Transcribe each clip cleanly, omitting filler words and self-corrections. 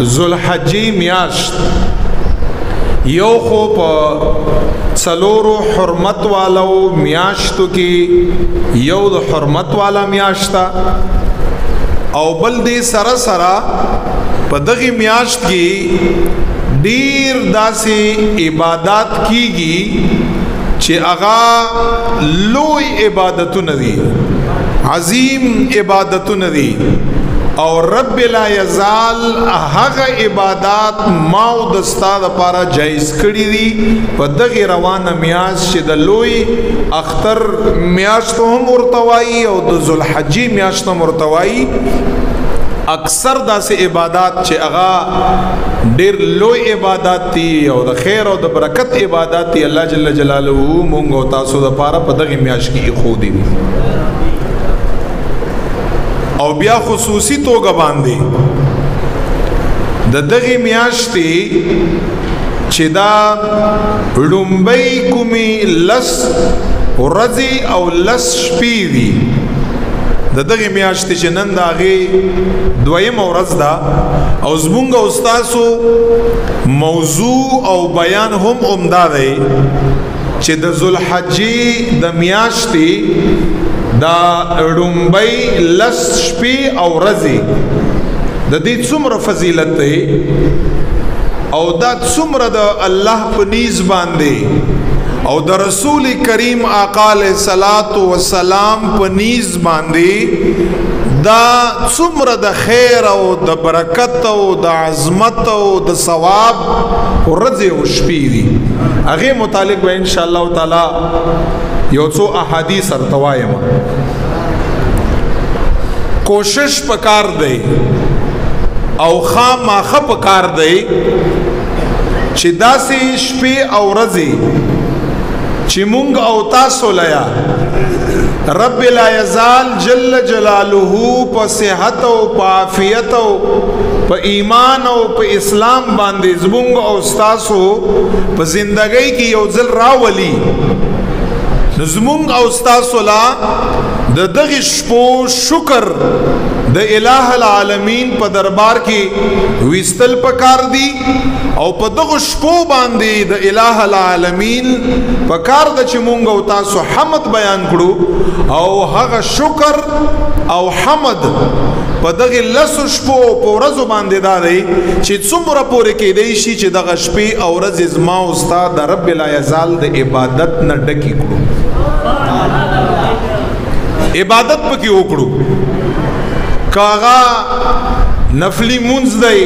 ذوالحجې میاشت یو خو په څلورو حرمت والو میاشتو کې یو د حرمت والا میاشت او بل دې سره سره په دغه میاشت کې ډیر داسې عبادت کیږي چې هغه لوی عبادتونه دي عظیم عبادتونه دي او رب لا یزال هغه عبادت ما او د استاد لپاره جایز کړی دي په دغه روانه میاشت چې د لوی اختر میاشت هم ورتوي او د ذوالحجې میاشت هم ورتوي اکثر داسې عبادت چې هغه ډېر لوی عبادت دي او د خیر او د برکت عبادت دي الله جل جلاله مونږ او تاسو لپاره په دغه میاشت کې خو دي او بیا خصوصي توګه باندې د دغه میاشتې چې دا لومبۍ کومې لس ورځې او لس شپې دي د دغه میاشتې چې نن د هغې دویمه ورځ ده او زمونږ او ستاسو موضوع او بیان هم عمده دی چې د ذوالحجې د میاشتې دا لومبۍ لس شپې او ورځې د دې څومره فضیلت دی او دا څومره د الله په نیز باندې او د رسول کریم آقا علیہ الصلوۃ والسلام په نیز باندې دا څومره د خیر او د برکت او د عظمت او د ثواب ورځې او شپې دي هغه متعلق به ان شاء الله تعالی یو څو احادیث ارتوایم کوشش پکار دی او خامخا پکار دی چې داسې شپې او ورځې چې مونږ او تاسو لیا رب لا یزال جل جلاله په صحت او په عافیت او په ایمان او په اسلام باندې زمونږ او تاسو په زندګۍ کې یو ځل راولي زمونږ او تاسو لا د دغه شپو شکر د الٰه العالمین په دربار کې وستل پکار دی او په دغه شپو باندې د الٰه العالمین پکار د چې مونږ او تاسو حمد بیان کړو او هغه شکر او حمد په دغه لسو شپو په ورځو باندې دا دی چې څومره پورې کېدی شي چې دغه شپې او ورځې زما او ستا د رب لا یزال د عبادت نه ډکې کړو عبادت پکې وکړو کاغا نفلی منز دی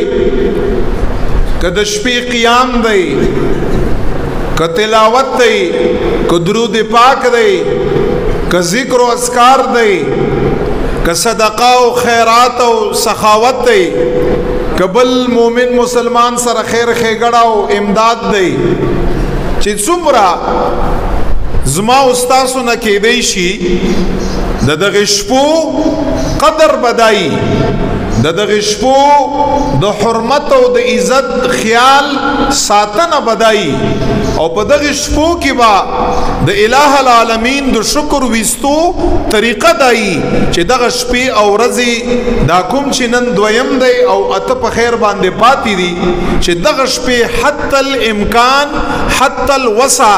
که د شپې قیام دی که تلاوت دی که درود پاک دی که ذکر و اذکار دی که صدقه و خیرات و سخاوت دی که بل مومن مسلمان سره خیر ښېګړه او امداد دی چې څومره زما او ستاسو نه کېدی شي د دغه شپو قدر بدای د دغه شپو د حرمت او د عزت خیال ساتنه بدای او په دغه شپو کې با د الٰه العالمین د شکر وستو طریقه دای چې دغه شپې او ورځې دا کوم چې نن دویم دی او اته په خیر باندې پاتې دي چې دغه شپې حتی الامکان حتی الوسع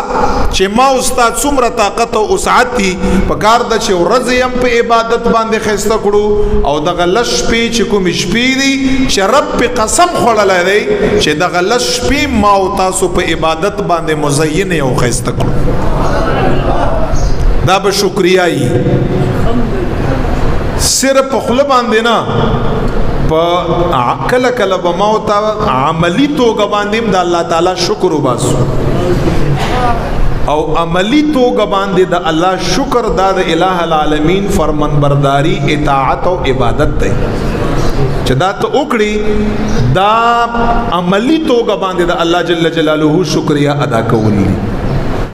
چې ما استاد څومره طاقت او وسعت دي په کار د چې ورځې هم په عبادت باندې خسته کړو او دغه لس شپې چې کوم شپې دي چې رب په قسم خوړلای دی چې دغه لس شپې ما او تاسو په عبادت باندې مزین او خسته کړو دا به شکریه صرف په خله باندې نه په کله کله به ما او تا عملی توګه باندې د الله تعالی شکر وباسو او عملی توګه باندې د الله شکر د الٰه العالمین فرمانبرداری اطاعت او عبادت دی چې دا ته وکړي دا عملی توګه باندې د الله جل جلاله شکریا ادا کولی